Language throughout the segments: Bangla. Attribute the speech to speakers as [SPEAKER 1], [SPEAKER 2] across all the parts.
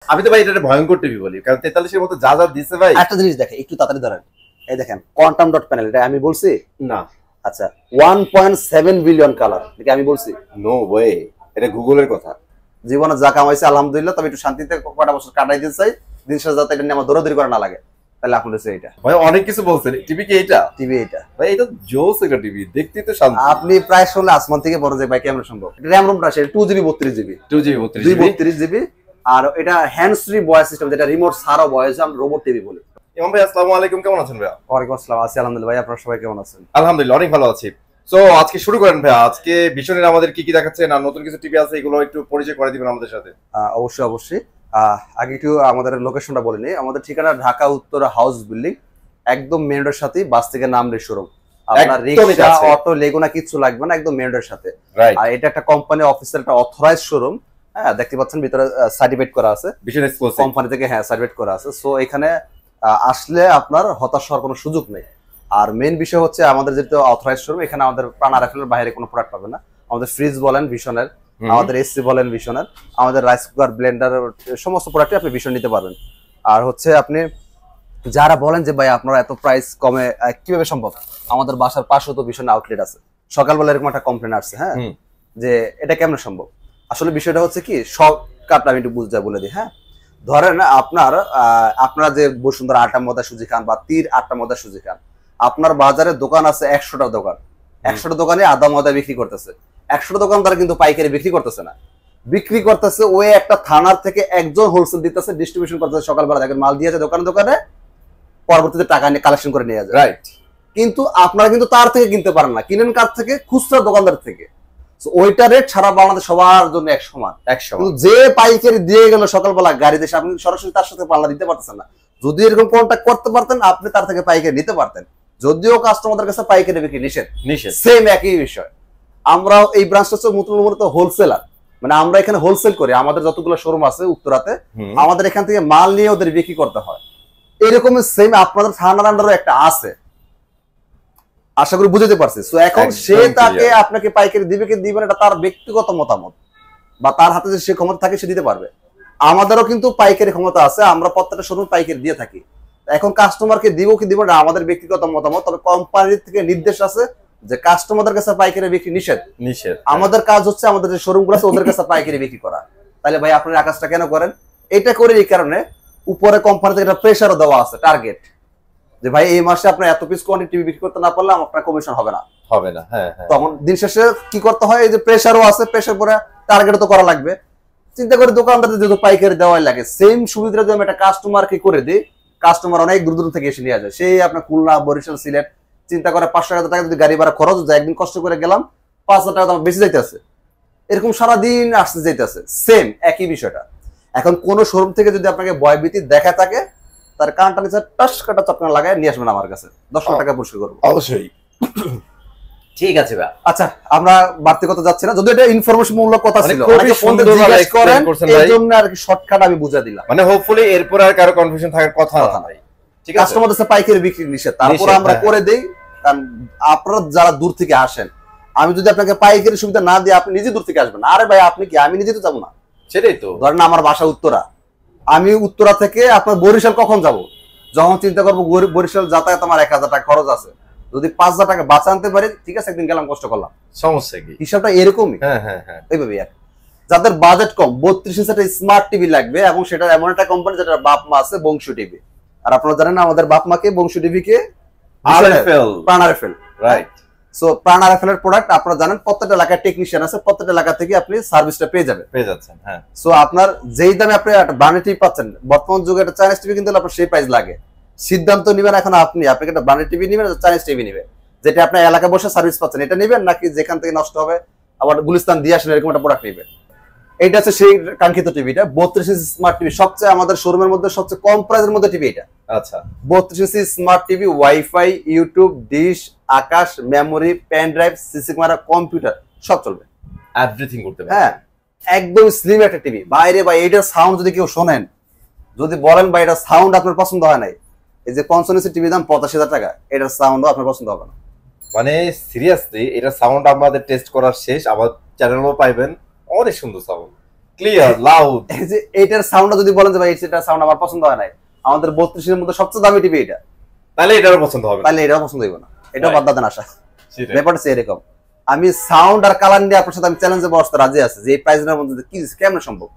[SPEAKER 1] আমি তো ভাই এটা ভয়ঙ্কর টিভি বলি, কারণ 43 এর মতো যা যা দিছে ভাই।
[SPEAKER 2] একটা জিনিস দেখেন, একটু তাড়াতাড়ি ধরেন। এই দেখেন কোয়ান্টাম ডট প্যানেল, এটা আমি বলছি
[SPEAKER 1] না।
[SPEAKER 2] আচ্ছা 1.7 বিলিয়ন কালার, এটা আমি বলছি?
[SPEAKER 1] নো ওয়ে, এটা গুগলের কথা।
[SPEAKER 2] জীবনে যা কামাইছে আলহামদুলিল্লাহ, তবে একটু শান্তিতে কয়টা বছর কাটাই দিতে চাই, দিন শেষে যাতে এটা নিয়ে আমার দৌড়াদৌড়ি করা না লাগে। তাহলে আপনি হচ্ছে এইটা
[SPEAKER 1] ভাই অনেক কিছু বলছেন, টিভি কি এটা?
[SPEAKER 2] টিভি এটা
[SPEAKER 1] ভাই এটা জোস একটা টিভি, দেখতে তো শান্তি।
[SPEAKER 2] আপনি প্রায় শুনলে আসমান থেকে বড় যে ভাই কেমন সম্ভব। র্যাম রোমটা আছে 2GB 32GB 32GB, আর এটা হ্যান্ডস ফ্রি ভয়েস সিস্টেম, যেটা রিমোট ছাড়াও ভয়েস, আমরা রোবট টিভি বলি।
[SPEAKER 1] ইমাম ভাই আসসালামু আলাইকুম, কেমন আছেন ভাই?
[SPEAKER 2] ওয়ালাইকুম আসসালাম, আছি আলহামদুলিল্লাহ। ভাই আপনারা সবাই কেমন আছেন?
[SPEAKER 1] আলহামদুলিল্লাহ অনেক ভালো আছি। সো আজকে শুরু করেন ভাই, আজকে ভীষণের আমাদের কি কি দেখাচ্ছে, না নতুন কিছু টিভি আছে, এগুলো একটু পরিচয় করে দিবেন আমাদের সাথে।
[SPEAKER 2] অবশ্যই অবশ্যই। আগে একটু আমাদের লোকেশনটা বলে নিই। আমাদের ঠিকানা ঢাকা উত্তরা হাউস বিল্ডিং, একদম মেন রোডের সাথে, বাস থেকে নামলে শোরুম। আপনার রিক্সা অটো লেগুনা কিছু লাগবে না, একদম মেন রোডের সাথে। আর এটা একটা কোম্পানি অফিসিয়াল একটা অথরাইজড শোরুম। হ্যাঁ, দেখতে পাচ্ছেন ভিতরে সার্টিফিকেট করা আছে,
[SPEAKER 1] ভীষণ এক্সক্লুসিভ
[SPEAKER 2] কোম্পানি থেকে। হ্যাঁ, সার্টিফিকেট করা আছে। সো এখানে আসলে আপনার হতাশ হওয়ার কোনো সুযোগ নেই। আর মেন বিষয় হচ্ছে আমাদের যেহেতু অথরাইজড শোরুম, এখানে আমাদের প্রাণ আরএফএল এর বাইরে কোনো প্রোডাক্ট পাবে না। আমাদের ফ্রিজ বলেন ভিশনের, আমাদের এসি বলেন ভিশনের, আমাদের রাইস কুকার, ব্লেন্ডার, সমস্ত প্রোডাক্টই আপনি ভিশন নিতে পারবেন। আর হচ্ছে আপনি যারা বলেন যে ভাই আপনারা এত প্রাইস কমে কিভাবে সম্ভব, আমাদের বাসার পাশেও তো ভীষণ আউটলেট আছে। সকালবেলা এরকম একটা কমপ্লেন আসছে, হ্যাঁ, যে এটা কেমন সম্ভব। আসলে বিষয়টা হচ্ছে কি, শর্টকাট আমি একটু বুঝতে বলে দিই। হ্যাঁ, ধরেন আপনারা যে বসুন্ধরা আটা ময়দা সুজি খান বা তীর আটা ময়দা সুজি খান, আপনার বাজারে দোকান আছে 100টা দোকান, 100টা দোকানে আদা ময়দা বিক্রি করতেছে। 100টা দোকানদার কিন্তু পাইকারি বিক্রি করতেছে না, বিক্রি করতেছে ওই একটা থানার থেকে একজন হোলসেল দিতেছে, ডিস্ট্রিবিউশন করতেছে। সকালবেলা দেখেন মাল দিয়েছে দোকানে দোকানে, পরবর্তীতে টাকা নিয়ে কালেকশন করে নিয়ে যায়।
[SPEAKER 1] রাইট।
[SPEAKER 2] কিন্তু আপনারা কিন্তু তার থেকে কিনতে পারেন না, কিনেন কার থেকে? খুচরা দোকানদার থেকে। ওইটা রেট সারা বাংলাদেশ সবার জন্য এক সমান। যে পাইকারি দিয়ে গেল সকালবেলা গাড়িতে, আপনি সরাসরি তার সাথে পাল্লা দিতে পারতেছেন না। যদি এরকম কন্ট্যাক্ট করতে পারতেন, আপনি তার থেকে পাইকারি নিতে পারতেন। যদিও কাস্টমারদের কাছে পাইকারি বিক্রি নিষেধ, সেম একই বিষয়। আমরা এই ব্রাঞ্চটা হচ্ছে মূলত হোলসেলার, মানে আমরা এখানে হোলসেল করি। আমাদের যতগুলো শোরুম আছে উত্তরাতে, আমাদের এখান থেকে মাল নিয়ে ওদের বিক্রি করতে হয়। এরকম সেম আপনাদের থানার আন্ডারও একটা আছে, আশা করি বুঝতে পারছি। সো এখন সে তাকে আপনাকে পাইকারি দিবে কি দিবে না, এটা তার ব্যক্তিগত মতামত, বা তার হাতে যে সে ক্ষমতা থাকে সে দিতে পারবে। আমাদেরও কিন্তু পাইকারি ক্ষমতা আছে, আমরা প্রত্যেকটা শোরুম পাইকারি দিয়ে থাকি। এখন কাস্টমারকে দিব কি দিব না আমাদের ব্যক্তিগত মতামত, তবে কোম্পানির থেকে নির্দেশ আছে যে কাস্টমারদের কাছে পাইকারি বিক্রি নিষেধ। আমাদের কাজ হচ্ছে আমাদের যে শোরুমগুলো আছে ওদের কাছে পাইকারি বিক্রি করা। তাহলে ভাই আপনারা কাজটা কেন করেন? এটা করে এই কারণে, উপরে কোম্পানি থেকে একটা প্রেসারও দেওয়া আছে, টার্গেট, যে ভাই এই মাসে আপনার এত পিস কোয়ান্টিটি বিক্রি করতে না পারলে আপনার কমিশন হবে না। হ্যাঁ, তখন দিন শেষে কি করতে হয়, এই যে প্রেসারও আছে, প্রেসার পরে টার্গেটও তো করা লাগবে। চিন্তা করে দোকানদারদের যেহেতু পাইকারি দেওয়াই লাগে, সেম সুবিধা যদি আমি একটা কাস্টমারকে করে দিই, কাস্টমার অনেক দূর দূর থেকে এসে নিয়ে যায়। সেই আপনার খুলনা, বরিশাল, সিলেট, চিন্তা করে 500 টাকা যদি গাড়ি ভাড়া খরচ যায়, একদিন কষ্ট করে গেলাম 5,000 টাকা দাম বেশি যাইতেছে, এরকম সারাদিন আসতে যাইতেছে, সেম একই বিষয়টা। এখন কোন শোরুম থেকে যদি আপনাকে ভয়ভীতি দেখা থাকে, তার কানটা নিচে টাস কাটা চটকানা লাগায় নিয়ে আসবেন আমার কাছে, 10 টাকা পুরস্কার করবো
[SPEAKER 1] অবশ্যই।
[SPEAKER 2] ঠিক আছে ভাই। আচ্ছা, আমরা বাড়তি কথা যাচ্ছি না, যদি এটা ইনফরমেশন মূলক কথা ছিল, অনেকে ফোন দিয়ে জিজ্ঞেস করেন, এইজন্য আর কি শর্টকাট আমি বুঝা দিলাম।
[SPEAKER 1] মানে হোপফুলি এরপর আর কারো কনফিউশন থাকার কথা নাই।
[SPEAKER 2] ঠিক আছে, কাস্টমারদের কাছে পাইকারি বিক্রি নিষেধ, তারপর আমরা করে দেই। কারণ আপনারা যারা দূর থেকে আসেন, আমি যদি আপনাকে পাইকারি সুবিধা না দিই, আপনি নিজে দূর থেকে আসবেন। আরে ভাই আপনি কি, আমি নিজে তো যাবো না।
[SPEAKER 1] সেটাই তো,
[SPEAKER 2] ধরেন আমার বাসা উত্তরা, আমি উত্তরা থেকে আপনার বরিশাল কখন যাব? যখন চিন্তা করবো বরিশাল যাতায়াত আমার 1000 টাকা খরচ আছে, যদি 5000 টাকা বাঁচা আনতে পারি, ঠিক আছে, একদিন গেলাম, কষ্ট করলাম, সমস্যা কি? হিসাবটা এরকমই। এইভাবে যাদের বাজেট কম, 32 ইঞ্চি স্মার্ট টিভি লাগবে, এবং সেটা এমন একটা কোম্পানি যেটা বাপ মা আছে, বংশী টিভি। আর আপনারা জানেন আমাদের বাপ মাকে, বংশী টিভি কে প্রাণ আরএফএল, রাইট? সো প্রাণ আরএফএল এর প্রোডাক্ট আপনারা জানেন, প্রত্যেকটা এলাকায় টেকনিশিয়ান আছে, প্রত্যেকটা এলাকা থেকে আপনি সার্ভিসটা পেয়ে যাচ্ছেন। হ্যাঁ, সো আপনার যেই দামে আপনি একটা ব্র্যান্ডেড টিভি পাচ্ছেন, বর্তমান যুগে একটা চাইনিজ টিভি কিন্তু আপনার সেই প্রাইস লাগে। সিদ্ধান্ত নেবেন এখন আপনি একটা ব্র্যান্ডেড টিভি নেবেন, চাইনিজ টিভি নেবেন, যেটা আপনার এলাকায় বসে সার্ভিস পাচ্ছেন, এটা নেবেন, নাকি যেখান থেকে নষ্ট হবে আবার গুলিস্তান দিয়ে আসেন এরকম একটা প্রোডাক্ট নেবেন? এইটা হচ্ছে সেই কাঙ্ক্ষিত টিভিটা, 32 ইঞ্চি স্মার্ট টিভি, সবচেয়ে আমাদের শোরুমের মধ্যে সবচেয়ে কম প্রাইসের মধ্যে টিভি এটা। আচ্ছা, 32 inch smart TV, WiFi, YouTube, dish, Akash, memory, pen drive, CC camera, computer, সব চলবে,
[SPEAKER 1] এভরিথিং করতে পারবে।
[SPEAKER 2] হ্যাঁ, একদম স্লিম একটা টিভি। বাইরে ভাই এটার সাউন্ড যদি কেউ শোনেন, যদি বলেন ভাই এটা সাউন্ড আপনার পছন্দ হয় নাই, এই যে 55 ইঞ্চি টিভির দাম 85,000 টাকা, এটার সাউন্ডও আপনার পছন্দ হবে না।
[SPEAKER 1] মানে সিরিয়াসলি এটা সাউন্ড আমাদের টেস্ট করার শেষ, আমার চ্যানেলও পাইবেন, অনেক সুন্দর সাউন্ড। Clear loud.
[SPEAKER 2] এই যে এটার সাউন্ডটা যদি বলেন যে ভাই এটার সাউন্ড আমার পছন্দ হয় নাই, আমাদের 32 এর মধ্যে সবচেয়ে দামি টিভি এটা,
[SPEAKER 1] তাহলে এটারও পছন্দ হবে,
[SPEAKER 2] তাহলে এটাও পছন্দ হইব না, এটাও বাদ দেন আশা।
[SPEAKER 1] সেটাই।
[SPEAKER 2] ব্যাপারটা এরকম। আমি সাউন্ড আর কালার নিয়ে আপনার সাথে আমি চ্যালেঞ্জে বসতে রাজি আছি যে এই প্রাইসের মধ্যে কি কেমন সম্ভব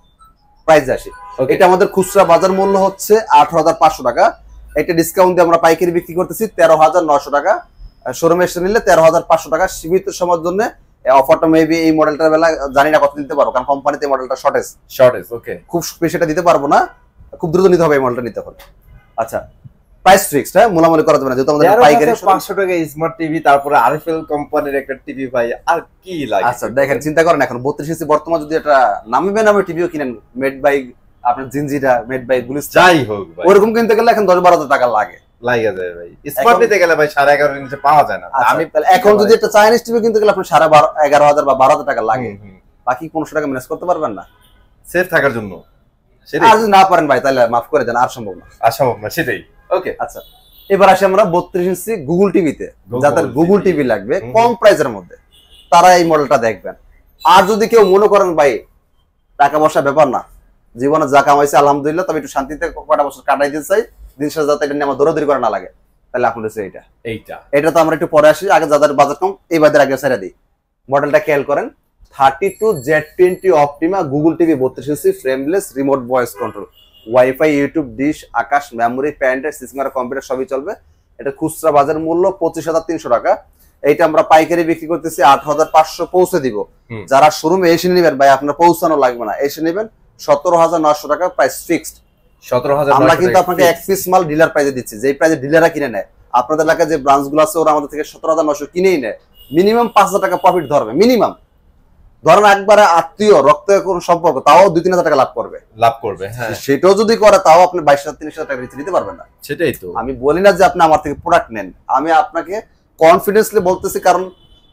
[SPEAKER 2] প্রাইস আসে। এটা আমাদের খুচরা বাজার মূল্য হচ্ছে 18,500 টাকা, এটা ডিসকাউন্ট দিয়ে আমরা পাইকারি বিক্রি করতেছি 13,900 টাকা, শোরুমে এসে নিলে 13,500 টাকা। সীমিত সময়ের জন্য অফারটা মেবি এই মডেলটার বেলা জানি না কত দিতে পারবো, কারণ কোম্পানিতে মডেলটা শর্টেজ,
[SPEAKER 1] ওকে,
[SPEAKER 2] খুব বেশি এটা দিতে পারবো না, খুব দ্রুত নিতে হবে এই মডেলটা নিতে হলে। আচ্ছা, প্রাইস ফিক্সড, হ্যাঁ, মোলামুলি করা যাবে না, যেহেতু আমাদের পাইকারি
[SPEAKER 1] 500 টাকা স্মার্ট টিভি, তারপরে আরএফএল কোম্পানির একটা টিভি ভাই, আর কি লাগে?
[SPEAKER 2] আচ্ছা দেখেন, চিন্তা করেন এখন 32 ইঞ্চি বর্তমান যদি এটা নামবে নামে টিভিও কিনেন মেড বাই আপনার জিনজিরা, মেড বাই গুলিস্তান,
[SPEAKER 1] যাই হোক ভাই,
[SPEAKER 2] ওরকম কিনতে গেলে এখন 10-12 টাকা লাগে
[SPEAKER 1] যায় ভাই। স্মার্ট নিতে গেলে ভাই 11.5 নিচে পাওয়া যায় না।
[SPEAKER 2] আমি এখন যদি একটা চাইনিজ টিভি কিনতে গেলে আপনার 11,500 বা 12,000 টাকা লাগে, বাকি 1500 টাকা ম্যানেজ করতে পারবেন না
[SPEAKER 1] সেফ থাকার জন্য?
[SPEAKER 2] আর যদি না পারেন ভাই তাহলে মাফ করে দেন, আর সম্ভব না,
[SPEAKER 1] সম্ভব না, সেটাই। ওকে,
[SPEAKER 2] আচ্ছা এবার আসি আমরা 32 ইঞ্চি গুগল টিভিতে। যাদের গুগল টিভি লাগবে কম প্রাইসের মধ্যে তারা এই মডেলটা দেখবেন। আর যদি কেউ মনে করেন ভাই টাকা পয়সা ব্যাপার না, জীবনে যা কামাইছে আলহামদুলিল্লাহ, তবে একটু শান্তিতে কটা বছর কাটাই দিতে চাই, দিন শেষে যাতে এটা নিয়ে আমার দৌড়াদৌড়ি করা না লাগে, তাহলে আপনার হচ্ছে এটা তো আমরা একটু পরে আসি, আগে যাদের বাজেট কম এই বাদের আগে ছেড়ে দিই। মডেলটা খেয়াল করেন, 32Z20 Optima Google TV 32 inch frameless, remote voice control, WiFi, YouTube, dish, Akash, memory, প্যান্ডের, সিসমার কম্পিউটার সবই চলবে। এটা খুচরা বাজার মূল্য 25,300 টাকা, এইটা আমরা পাইকারি বিক্রি করতেছি 8,500 পৌঁছে দিব। যারা শোরুমে এসে নেবেন ভাই আপনার পৌঁছানো লাগবে না, এসে নেবেন 17,900 টাকা, প্রাইস ফিক্সড
[SPEAKER 1] 17,000।
[SPEAKER 2] আমরা কিন্তু আপনাকে এক পিস মাল ডিলার প্রাইসে দিচ্ছি, যেই প্রাইসে ডিলাররা কিনে নেয়। আপনাদের এলাকায় যে ব্রাঞ্চ গুলো আছে ওরা আমাদের থেকে 17,900 কিনেই নেয়, মিনিমাম 5,000 টাকা প্রফিট ধরবে, মিনিমাম ধরেন একবারে আত্মীয় রক্তের কোন সম্পর্ক, তাও 2-3,000 টাকা লাভ করবে, হ্যাঁ সেটাও যদি করে তাও আপনি 22,000-23,000 টাকা নিতে পারবেন না।
[SPEAKER 1] সেটাই তো
[SPEAKER 2] আমি বলি না যে আপনি আমার থেকে প্রোডাক্ট নেন, আমি আপনাকে কনফিডেন্সলি বলতেছি, কারণ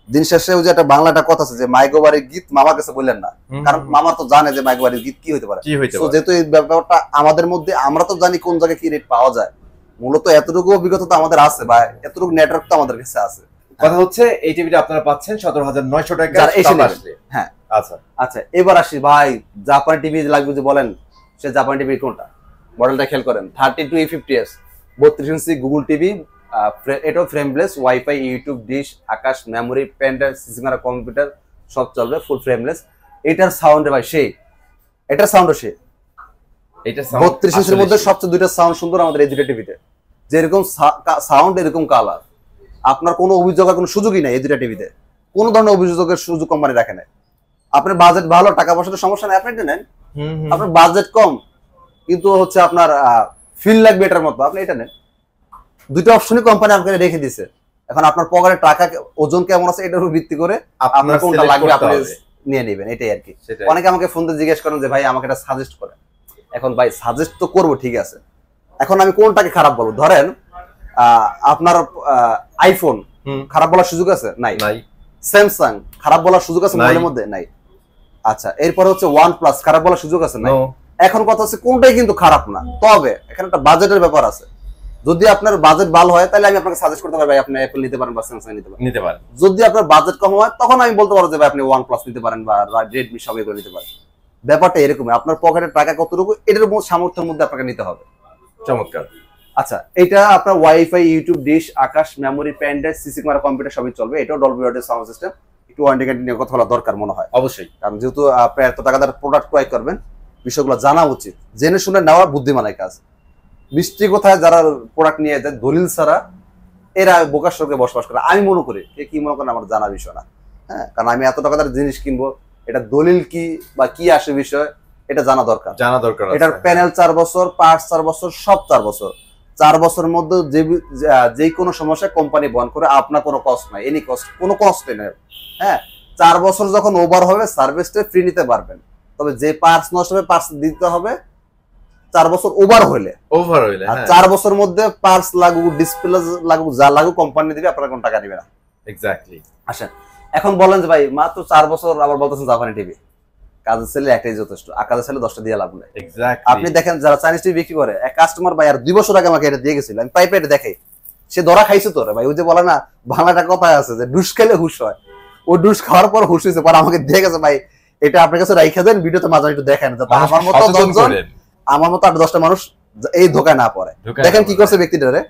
[SPEAKER 2] দিন শেষে ওই যে একটা বাংলাটা কথা আছে যে মাইগোবাড়ির গীত মামার কাছে বললেন না, কারণ মামা তো জানে যে মাইগোবাড়ির গীত কি হইতে পারে। যেহেতু এই ব্যাপারটা আমাদের মধ্যে, আমরা তো জানি কোন জায়গায় কি রেট পাওয়া যায়, মূলত এতটুকু অভিজ্ঞতা তো আমাদের আছে বা এতটুকু নেটওয়ার্ক তো আমাদের কাছে আছে।
[SPEAKER 1] কথা হচ্ছে এই টিভিটা আপনারা পাচ্ছেন 17,900 টাকা।
[SPEAKER 2] হ্যাঁ আচ্ছা আচ্ছা, এবার আসি ভাই জাপানি টিভি লাগবে যে বলেন, সে জাপানি টিভি কোনটা? মডেলটা খেয়াল করেন, 32E50s 32 ইঞ্চি গুগল টিভি, এটাও frameless, wifi, YouTube, dish, Akash, memory, পেন্ডার, সিসমার computer সব চলবে, ফুল ফ্রেমলেস। এটার সাউন্ড ভাই সেই, এটার সাউন্ড সেই, এটা 32 ইঞ্চির মধ্যে সবচেয়ে দুইটা সাউন্ড সুন্দর আমাদের এই দুইটা টিভিতে, যেরকম সাউন্ড এরকম কালার। আপনার কোনো অভিযোগের কোনো সুযোগই নাই এই দুইটা টিভিতে, কোনো ধরনের অভিযোগের সুযোগ কোম্পানি রাখে না। আপনার বাজেট ভালো, টাকা পয়সার সমস্যা নেই, আপনি এটা নেন। আপনার বাজেট কম কিন্তু হচ্ছে আপনার ফিল লাগবে এটার মতো, আপনি এটা নেন। দুটো অপশনই কোম্পানি আপনাকে রেখে দিয়েছে। এখন আপনার পকেটের টাকা ওজন কেমন আছে এটার উপর ভিত্তি করে আপনার কোনটা লাগবে আপনি নিয়ে নেবেন, এটাই আর কি। অনেকে আমাকে ফোন দিয়ে জিজ্ঞেস করেন যে ভাই আমাকে এটা সাজেস্ট করেন। এখন ভাই সাজেস্ট তো করবো ঠিক আছে, এখন আমি কোনটাকে খারাপ বলবো? ধরেন আপনার আইফোন খারাপ বলার সুযোগ আছে? নাই। স্যামসাং খারাপ বলার সুযোগ আছে মোবাইলের মধ্যে? নাই। আচ্ছা, এরপর হচ্ছে OnePlus খারাপ বলার সুযোগ আছে? নাই। এখন কথা হচ্ছে কোনটাই কিন্তু খারাপ না, তবে এখানে একটা বাজেটের ব্যাপার আছে। যদি আপনার বাজেট ভালো হয় তাহলে আমি আপনাকে সাজেস্ট করতে পারি ভাই আপনি অ্যাপল নিতে পারেন বা স্যামসাং নিতে পারেন। যদি আপনার বাজেট কম হয় তখন আমি বলতে পারবো যে ভাই আপনি OnePlus নিতে পারেন বা Redmi সব এগুলো নিতে পারেন। ব্যাপারটা এরকমই, আপনার পকেটের টাকা কতটুকু এটার সামর্থ্যের মধ্যে আপনাকে নিতে হবে।
[SPEAKER 1] চমৎকার।
[SPEAKER 2] আচ্ছা, এটা আপনার wifi, YouTube, dish, Akash, memory, প্যান্ডের, CC camera, computer সবই চলবে। এটাও ডলবি অডিও সাউন্ড সিস্টেম। একটু ওয়ারেন্টি গ্যারান্টি নিয়ে কথা বলা দরকার মনে হয়
[SPEAKER 1] অবশ্যই,
[SPEAKER 2] কারণ যেহেতু আপনি এত টাকাদার প্রোডাক্ট ক্রয় করবেন, বিষয়গুলো জানা উচিত, জেনে শুনে নেওয়া বুদ্ধিমানের কাজ। মিষ্টি কোথায় যারা প্রোডাক্ট নিয়ে যায় দলিল ছাড়া, এরা বোকার সঙ্গে বসবাস করে। আমি মনে করি কে কি মনে করেন আমার জানা বিষয় না, হ্যাঁ, কারণ আমি এত টাকাদার জিনিস কিনবো, এটা দলিল কি বা কি আসে বিষয় এটা জানা দরকার। এটার প্যানেল 4 বছর, পার্টস 4 বছর, সব 4 বছর। 4 বছরের মধ্যে যে কোনো সমস্যা কোম্পানি বহন করে, আপনার কোনো কস্ট নাই, এনি কস্ট, কোনো কস্ট নেই। হ্যাঁ, 4 বছর যখন ওভার হবে সার্ভিসটা ফ্রি নিতে পারবেন, তবে যে পার্টস নষ্ট হবে পার্টস দিতে হবে 4 বছর ওভার হইলে। আর 4 বছরের মধ্যে পার্টস লাগুক, ডিসপ্লে লাগুক, যা লাগুক কোম্পানি দিবে, আপনারা কোনো টাকা দিবে না।
[SPEAKER 1] এক্স্যাক্টলি।
[SPEAKER 2] আসেন এখন বলেন যে ভাই মাত্র 4 বছর, আবার বলতেছেন জাপানি টিভি, কাজের ছেলে একটাই যথেষ্ট, আর কাজের ছেলে 10টা দিয়ে লাভ নেই। আপনি দেখেন যারা চাইনিজ টিভি বিক্রি করে, এক কাস্টমার ভাই আর 2 বছর আগে আমাকে এটা দিয়ে গেছিল, আমি পাইপে এটা দেখাই, সে ধরা খাইছে তোরে ভাই। ওই যে বলে না বাংলাটা কথায় আছে যে ডুস খেলে হুশ হয়, ও ডুস খাওয়ার পর হুশ হয়েছে, পর আমাকে দিয়ে গেছে ভাই এটা আপনার কাছে রাইখা দেন, ভিডিওতে মাঝে একটু দেখেন যাতে আমার মতো 10 জন, আমার মতো 8-10টা মানুষ এই ধোকায় না পড়ে। দেখেন কি করছে ব্যক্তিটারে,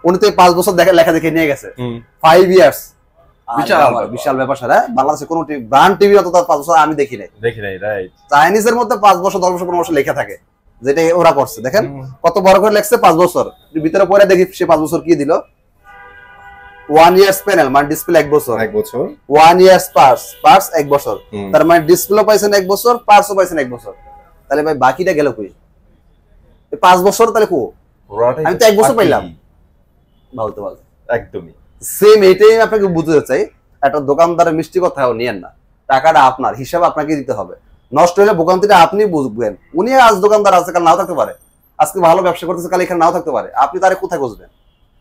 [SPEAKER 2] উনি তো 5 বছর লেখা দেখে নিয়ে গেছে, 5 ইয়ার্স, বিশাল ব্যাপার স্যার। বাংলাদেশে কোনো ব্র্যান্ড টিভি অত 5 বছর আমি দেখি নাই। রাইট। চাইনিজের মধ্যে 5 বছর 10 বছর 15 বছর লেখা থাকে, যেটা ওরা করছে। দেখেন কত বড় করে লেখছে 5 বছর, ভিতরে পরে দেখি সে 5 বছর কি দিল। 1 ইয়ার্স প্যানেল মানে ডিসপ্লে 1 বছর, 1 ইয়ার্স পার্টস 1 বছর, তার মানে ডিসপ্লে পাইছেন 1 বছর, পার্টসও পাইছেন 1 বছর। তাহলে ভাই বাকিটা গেল কই? 5 বছর তাহলে কো? আমি তো 1 বছর পাইলাম বলতে বলতে।
[SPEAKER 1] একদমই
[SPEAKER 2] সেম এটাই আপনাকে বুঝতে চাই, একটা দোকানদারের মিষ্টি কথাও নিয়েন না, টাকাটা আপনার, হিসাব আপনাকে দিতে হবে। নষ্ট হলে ভোগান্তিটা আপনি বুঝবেন। উনি আজ দোকানদার আছে, কাল নাও থাকতে পারে, আজকে ভালো ব্যবসা করতেছে, কাল এখানে নাও থাকতে পারে, আপনি তারে কোথায় খুঁজবেন?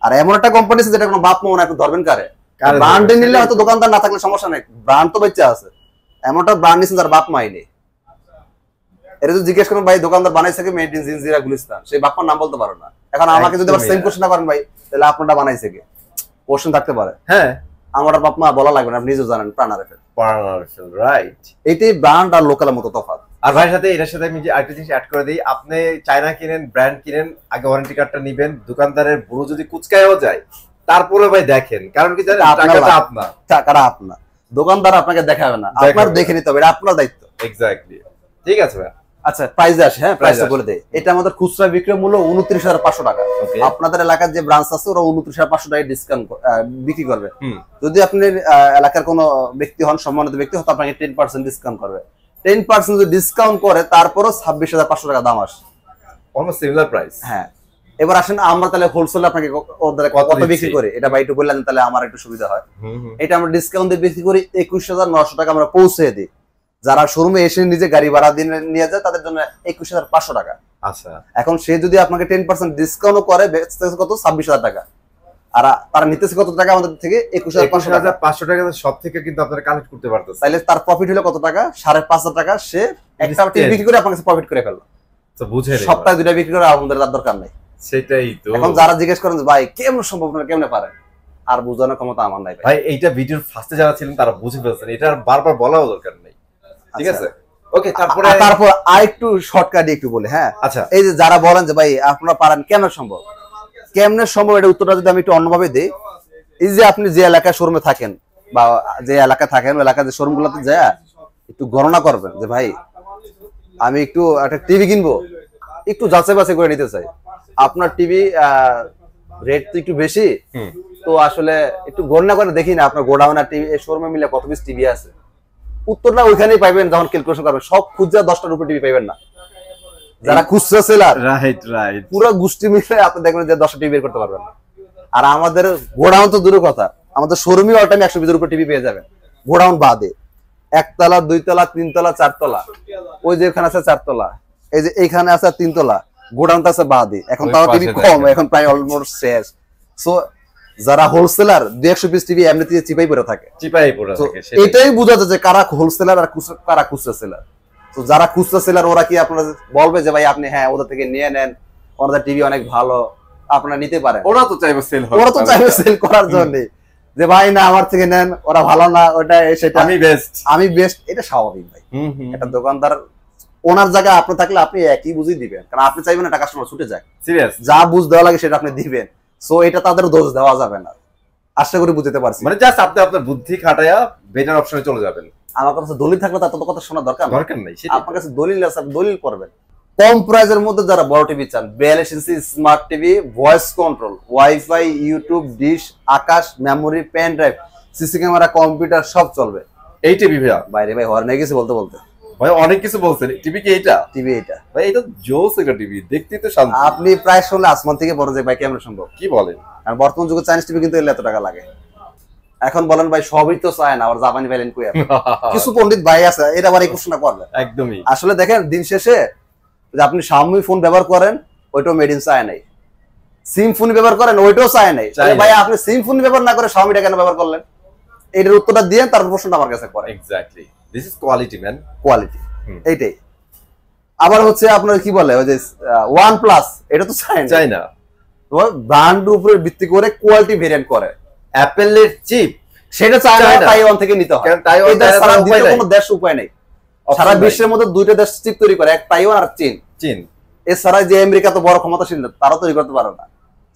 [SPEAKER 2] আর এমন একটা কোম্পানি আছে যেটা কোনো বাপ মনে একটু ধরবেন কারে? ব্র্যান্ডে নিলে হয়তো দোকানদার না থাকলে সমস্যা নেই, ব্র্যান্ড তো বেঁচে আছে। এমন একটা ব্র্যান্ড নিচ্ছেন যার বাপ মাই নেই। এটা যদি জিজ্ঞেস করেন ভাই দোকানদার বানাইছে কি মেড ইন জিনজিরা গুলিস্তান, সেই বাপ্পার নাম বলতে পারো না। এখন আমাকে যদি আবার সেম কোশ্চেন করেন ভাই তাহলে আপনারটা বানাইছে কি, কোশ্চেন থাকতে পারে। হ্যাঁ, আমার বাপ মা বলা লাগবে না, আপনি নিজেও জানেন প্রাণারেফেল। রাইট। এটাই ব্র্যান্ড আর লোকালের মতো তফাৎ।
[SPEAKER 1] আর ভাইয়ের সাথে এটার সাথে আমি যে আরেকটা জিনিস অ্যাড করে দিই, আপনি চায়না কিনেন, ব্র্যান্ড কিনেন, আগে ওয়ারেন্টি কার্ডটা নিবেন। দোকানদারের বুড়ো যদি কুচকায়ও যায় তারপরে ভাই দেখেন, কারণ কি জানেন, টাকাটা আপনার,
[SPEAKER 2] টাকাটা আপনার, দোকানদার আপনাকে দেখাবে না, আপনার দেখে নিতে হবে, এটা আপনার দায়িত্ব।
[SPEAKER 1] এক্স্যাক্টলি। ঠিক আছে ভাই।
[SPEAKER 2] আচ্ছা, প্রাইসে আসে। হ্যাঁ, প্রাইসটা বলে দেই। এটা আমাদের খুচরা বিক্রয় মূল্য 29,500 টাকা। আপনাদের এলাকার যে ব্রাঞ্চ আছে ওরা 29,500 টাকায় ডিসকাউন্ট বিক্রি করবে। যদি আপনি এলাকার কোনো ব্যক্তি হন, সম্মানিত ব্যক্তি হয়তো আপনাকে 10% ডিসকাউন্ট করবে। 10% যদি ডিসকাউন্ট করে তারপরও 26,500 টাকা দাম আসে,
[SPEAKER 1] অলমোস্ট সিমিলার প্রাইস।
[SPEAKER 2] হ্যাঁ, এবার আসেন আমরা তাহলে হোলসেল আপনাকে ওদের কত বিক্রি করি এটা ভাই একটু বললেন তাহলে আমার একটু সুবিধা হয়। এটা আমরা ডিসকাউন্ট দিয়ে বিক্রি করি 21,900 টাকা আমরা পৌঁছে দিই। যারা শোরুমে এসে নিজে গাড়ি ভাড়া দিয়ে নিয়ে যায় তাদের জন্য 21,500 টাকা।
[SPEAKER 1] আচ্ছা,
[SPEAKER 2] এখন সে যদি আপনাকে 10% ডিসকাউন্ট করে বেচতেছে কত 26,000 টাকা, আর তারা নিতেছে কত টাকা আমাদের থেকে
[SPEAKER 1] 21,500 টাকা। সব থেকে কিন্তু আপনারা কালেক্ট করতে পারতেছে,
[SPEAKER 2] তাইলে তার প্রফিট হলো কত টাকা? 5,500 টাকা। সে একটা টিভি বিক্রি করে আপনার কাছে প্রফিট করে ফেললো।
[SPEAKER 1] তো বুঝে নেই,
[SPEAKER 2] সপ্তাহে 2টা বিক্রি করে আমাদের তার দরকার নাই।
[SPEAKER 1] সেটাই তো।
[SPEAKER 2] এখন যারা জিজ্ঞেস করেন ভাই কেমন সম্ভব না, কেমনে পারেন, আর বোঝানোর ক্ষমতা আমার নাই
[SPEAKER 1] ভাই। এইটা ভিডিওর ফার্স্টে যারা ছিলেন তারা বুঝে ফেলছেন, এটা বারবার বলাও দরকার নেই। ঠিক আছে, ওকে। তারপর
[SPEAKER 2] আরেকটু শর্টকাটে একটু বলে। হ্যাঁ, আচ্ছা, এই যে যারা বলেন যে ভাই আপনারা পারেন, কেমনে সম্ভব, কেমনে সম্ভব, এটা উত্তরটা যদি আমি একটু অন্যভাবে দিই। এই যে আপনি যে এলাকায় শোরুমে থাকেন বা যে এলাকায় থাকেন ওই এলাকায় যে শোরুম গুলোতে যায় একটু গণনা করবেন যে ভাই আমি একটু একটা টিভি কিনবো, একটু যাচাই বাছাই করে নিতে চাই। আপনার টিভি রেট তো একটু বেশি, তো আসলে একটু গণনা করে দেখি না আপনার গোডাউন আর টিভি শোরুমে মিলে কত পিস টিভি আছে। উত্তরটা ওইখানেই পাইবেন যখন ক্যালকুলেশন করবেন। সব খুচরা 10টার উপরে টিভি পাইবেন না। যারা খুচরা সেলার,
[SPEAKER 1] রাইট রাইট,
[SPEAKER 2] পুরো গোষ্ঠী মিলে আপনি দেখবেন যে 10টা টিভি বের করতে পারবেন না। আর আমাদের গোডাউন তো দূরের কথা, আমাদের শোরুমে অল টাইম 120 এর উপরে টিভি পেয়ে যাবেন। গোডাউন বাদে 1 তলা 2 তলা 3 তলা 4 তলা, ওই যে এখানে আছে 4 তলা, এই যে এইখানে আছে 3 তলা, গোডাউন আছে বাদে। এখন তাও টিভি কম, এখন প্রায় অলমোস্ট শেষ। সো যারা হোলসেলার 200 পিস টিভি এমনিতে চিপাই পড়ে থাকে, এটাই বোঝা যায় যে কারা হোলসেলার আর কারা খুচরা সেলার। তো যারা খুচরা সেলার ওরা কি আপনারা বলবে যে ভাই আপনি হ্যাঁ ওদের থেকে নিয়ে নেন, ওনাদের টিভি অনেক ভালো, আপনারা নিতে পারেন।
[SPEAKER 1] ওরা তো চাইবে সেল,
[SPEAKER 2] ওরা তো চাইবে সেল করার জন্য যে ভাই না আমার থেকে নেন, ওরা ভালো না, ওটা সেটা আমি বেস্ট, এটা স্বাভাবিক ভাই। একটা দোকানদার ওনার জায়গায় আপনি থাকলে আপনি একই বুঝিয়ে দিবেন, কারণ আপনি চাইবেন না কাস্টমার ছুটে যায়। সিরিয়াস, যা বুঝ দেওয়া লাগে সেটা আপনি দিবেন। সো এটা তাদের দোষ দেওয়া যাবে না, আশা করি বুঝতে পারছি।
[SPEAKER 1] মানে জাস্ট আপনি আপনার বুদ্ধি খাটায়া বেটার অপশনে চলে যাবেন।
[SPEAKER 2] আমার কাছে দলিল থাকলে তার তো কথা শোনা দরকার নাই। আপনার কাছে দলিল আছে, দলিল করবেন। কম প্রাইসের মধ্যে যারা বড় টিভি চান, 42 inch smart TV, voice control, WiFi, YouTube, dish, Akash, memory, pen drive, CC camera, computer সব চলবে এই টিভি। ভাইয়া বাইরে ভাই হর নেই কিছু বলতে
[SPEAKER 1] ভাই অনেক কিছু বলছেন। টিভি কি এইটা?
[SPEAKER 2] টিভি এটা
[SPEAKER 1] ভাই, এটা জোস একটা টিভি, দেখতে তো শান্তি।
[SPEAKER 2] আপনি প্রায় শুনলে আসমান থেকে পড়ে যায় ভাই, কেমন সম্ভব?
[SPEAKER 1] কি বলেন?
[SPEAKER 2] আর বর্তমান যুগে চাইনিজ টিভি কিন্তু এত টাকা লাগে। এখন বলেন ভাই সবই তো চায় না, আবার জাপানি পাইলেন কই? কিছু পণ্ডিত ভাই আছে এটা আবার এই প্রশ্ন করবে। একদমই আসলে দেখেন দিন শেষে যে আপনি Xiaomi ফোন ব্যবহার করেন ওইটাও মেড ইন চায়না নাই, সিম ফোন ব্যবহার করেন ওইটাও চায়না নাই। ভাই আপনি সিম ফোন ব্যবহার না করে Xiaomiটা কেন ব্যবহার করলেন? এটার উত্তরটা দিয়ে তার প্রশ্নটা আমার কাছে করে। Exactly, this is quality man, quality এইটাই। আবার হচ্ছে আপনার কি বলে ওই যে OnePlus, এটা তো চায়না, ব্র্যান্ড উপরে ভিত্তি করে কোয়ালিটি ভেরিয়েন্ট করে। অ্যাপলের চিপ সেটা চায়না, তাইওয়ান থেকে নিতে হয়, কারণ তাইওয়ান ছাড়া কোনো দেশ উপায় নেই। সারা বিশ্বের মধ্যে দুইটা দেশ চিপ তৈরি করে, এক তাইওয়ান আর চীন।
[SPEAKER 1] চীন
[SPEAKER 2] এছাড়া যে আমেরিকা তো বড় ক্ষমতাশীল, তারা তৈরি করতে পারে না।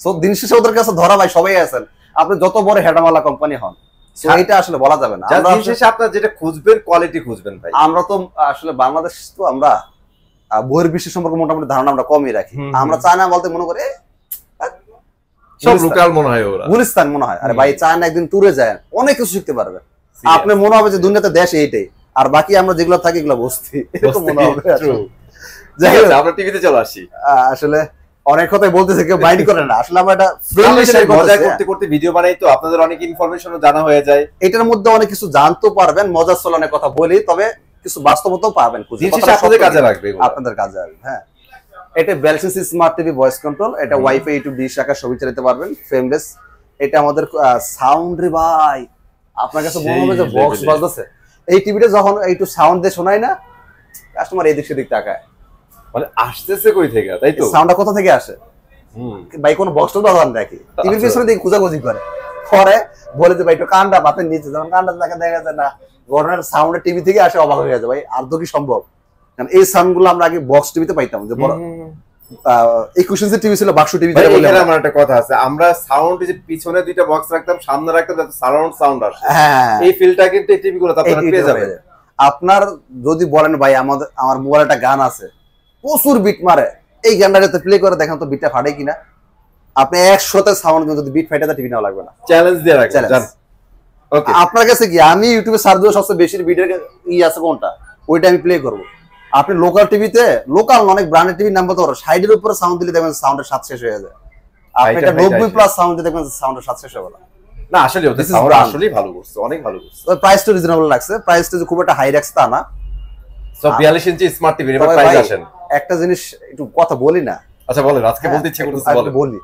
[SPEAKER 2] সো দিন শেষে ওদের কাছে ধরা ভাই সবাই আছেন, আপনি যত বড় হেডামালা কোম্পানি হন, সো এটা আসলে বলা যাবে না।
[SPEAKER 1] দিন শেষে আপনার যেটা খুঁজবেন কোয়ালিটি খুঁজবেন ভাই।
[SPEAKER 2] আমরা তো আসলে বাংলাদেশ তো আমরা বহির্বিশ্ব সম্পর্কে মোটামুটি ধারণা আমরা কমই রাখি। আমরা চায়না বলতে মনে করি
[SPEAKER 1] সব লোকাল মনে হয়, ওরা
[SPEAKER 2] গুলিস্তান মনে হয়। আরে ভাই চায়না একদিন ট্যুরে যায়, অনেক কিছু শিখতে পারবে। আপনার মনে হবে যে দুনিয়াতে দেশ এইটাই, আর বাকি আমরা যেগুলো থাকি এগুলো বস্তি, এরকম মনে হবে।
[SPEAKER 1] যাই হোক আমরা টিভিতে চলে আসি।
[SPEAKER 2] আসলে অনেক কথাই বলতেছে, কেউ মাইন্ড করে না। আসলে আমরা এটা
[SPEAKER 1] মজা করতে করতে ভিডিও বানাই, তো আপনাদের অনেক ইনফরমেশনও জানা হয়ে যায়।
[SPEAKER 2] এটার মধ্যে অনেক কিছু জানতে পারবেন, মজার চলনের কথা বলি, তবে কিছু বাস্তবতাও পাবেন,
[SPEAKER 1] আপনাদের কাজে লাগবে,
[SPEAKER 2] আপনাদের কাজে লাগবে। হ্যাঁ, এটা বেলসিস স্মার্ট টিভি ভয়েস কন্ট্রোল, এটা ওয়াইফাই টু ডিশ রাখা ছবি চালাতে পারবেন, ফ্রেমলেস। এটা আমাদের সাউন্ড রে ভাই, আপনার কাছে মনে হবে যে বক্স বাজছে। এই টিভিটা যখন একটু সাউন্ড দিয়ে শোনায় না, কাস্টমার এদিক সেদিক তাকায়,
[SPEAKER 1] মানে আসতেছে কই থেকে, তাই তো?
[SPEAKER 2] সাউন্ডটা কোথা থেকে আসে ভাই, কোন বক্স তো বাজান দেখি, টিভির পিছনে দিকে খোঁজাখুঁজি করে পরে বলে যে ভাই একটু কানটা বাপের নিচে, যখন কানটা দেখা যায় না, গরনের সাউন্ড টিভি থেকে আসে, অবাক হয়ে যায় ভাই, আর তো কি সম্ভব? কারণ এই সাউন্ডগুলো আমরা আগে বক্স টিভিতে পাইতাম, যে বড় 21 ইঞ্চি টিভি ছিল, বাক্স টিভি।
[SPEAKER 1] এখানে আমার একটা কথা আছে, আমরা সাউন্ড যে পিছনে দুইটা বক্স রাখতাম, সামনে রাখতাম, যাতে সারাউন্ড সাউন্ড আসে। হ্যাঁ, এই ফিলটা কিন্তু এই টিভি গুলোতে আপনারা পেয়ে যাবেন।
[SPEAKER 2] আপনার যদি বলেন ভাই আমার মোবাইলে একটা গান আছে, প্রচুর বিট মারে, এই গানটা যাতে প্লে করে দেখেন তো বিটটা ফাটে কিনা, আপনি 100তে সাউন্ড যদি বিট ফাটে, তা টিভি নেওয়া লাগবে না।
[SPEAKER 1] চ্যালেঞ্জ দিয়ে রাখেন।
[SPEAKER 2] ওকে, আপনার কাছে কি আমি ইউটিউবে সার্চ দিয়ে সবচেয়ে বেশি বিটের আছে কোনটা, ওইটা আমি প্লে করব। আপনি লোকাল টিভিতে, লোকাল অনেক ব্র্যান্ডের টিভি নাম বলতে পারো, সাইডের উপরে সাউন্ড দিলে দেখবেন সাউন্ডের স্বাদ শেষ হয়ে যায়। আপনি এটা 90 প্লাস সাউন্ড দিলে দেখবেন সাউন্ডের স্বাদ শেষ হবে না।
[SPEAKER 1] আসলে ওদের সাউন্ড আসলেই ভালো করছে, অনেক ভালো করছে।
[SPEAKER 2] তবে প্রাইসটা রিজনেবল লাগছে, প্রাইসটা খুব একটা হাই রাখছে তা না।
[SPEAKER 1] সো 42 ইঞ্চি স্মার্ট টিভি এর প্রাইস আসেন।
[SPEAKER 2] একটা জিনিস একটু কথা বলি না?
[SPEAKER 1] আচ্ছা বলেন, আজকে বলতে ইচ্ছে করতেছে,
[SPEAKER 2] বলি।